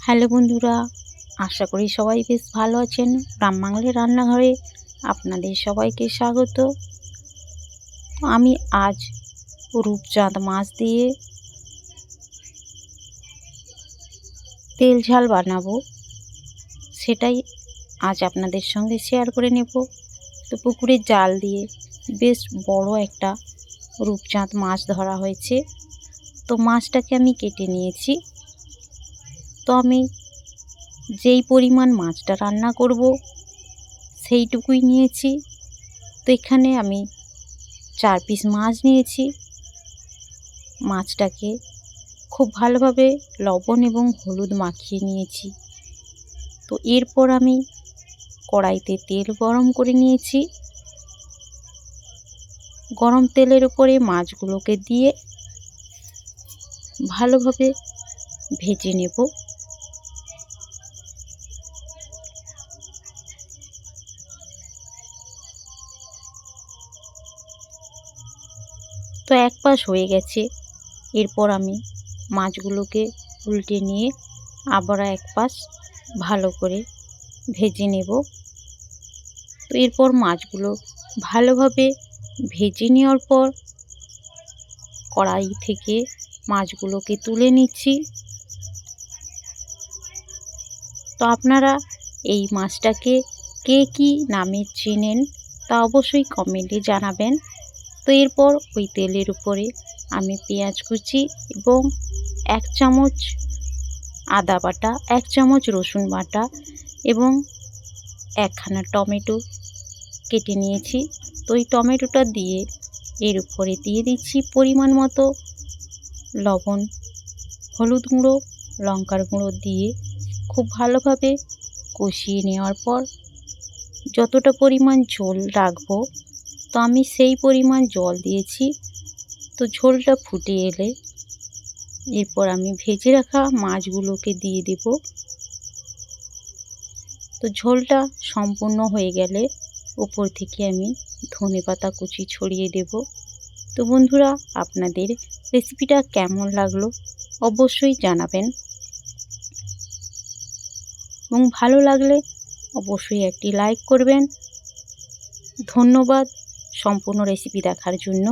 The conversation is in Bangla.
হ্যালো বন্ধুরা, আশা করি সবাই বেশ ভালো আছেন। গ্রাম বাংলার রান্নাঘরে আপনাদের সবাইকে স্বাগত। আমি আজ রূপচাঁদ মাছ দিয়ে তেল ঝাল বানাবো, সেটাই আজ আপনাদের সঙ্গে শেয়ার করে নেব। তো পুকুরের জাল দিয়ে বেশ বড় একটা রূপচাঁদ মাছ ধরা হয়েছে। তো মাছটাকে আমি কেটে নিয়েছি। তো আমি যেই পরিমাণ মাছটা রান্না করব সেইটুকুই নিয়েছি। তো এখানে আমি 4 পিস মাছ নিয়েছি। মাছটাকে খুব ভালোভাবে লবণ এবং হলুদ মাখিয়ে নিয়েছি। তো এরপর আমি কড়াইতে তেল গরম করে নিয়েছি। গরম তেলের উপরে মাছগুলোকে দিয়ে ভালোভাবে ভেজে নেব। তো এক পাশ হয়ে গেছে। এরপর আমি মাছগুলোকে উল্টে নিয়ে আবার এক পাশ ভালো করে ভেজে নেব। তো এরপর মাছগুলো ভালোভাবে ভেজে নেওয়ার পর কড়াই থেকে মাছগুলোকে তুলে নিচ্ছি। তো আপনারা এই মাছটাকে কে কী নামে চেনেন তা অবশ্যই কমেন্টে জানাবেন। তো এরপর ওই তেলের উপরে আমি পেঁয়াজ কুচি এবং 1 চামচ আদা বাটা, 1 চামচ রসুন বাটা এবং 1খানা টমেটো কেটে নিয়েছি। তো এই টমেটোটা দিয়ে এর উপরে দিয়ে দিচ্ছি পরিমাণ মতো লবণ, হলুদ গুঁড়ো, লঙ্কার গুঁড়ো দিয়ে খুব ভালোভাবে কষিয়ে নেওয়ার পর যতটা পরিমাণ ঝোল রাখবো, তো আমি সেই পরিমাণ জল দিয়েছি। তো ঝোলটা ফুটে এলে এরপর আমি ভেজে রাখা মাছগুলোকে দিয়ে দেব। তো ঝোলটা সম্পূর্ণ হয়ে গেলে উপর থেকে আমি ধনেপাতা কুচি ছড়িয়ে দেব। তো বন্ধুরা, আপনাদের রেসিপিটা কেমন লাগলো অবশ্যই জানাবেন এবং ভালো লাগলে অবশ্যই একটি লাইক করবেন। ধন্যবাদ সম্পূর্ণ রেসিপি দেখার জন্য।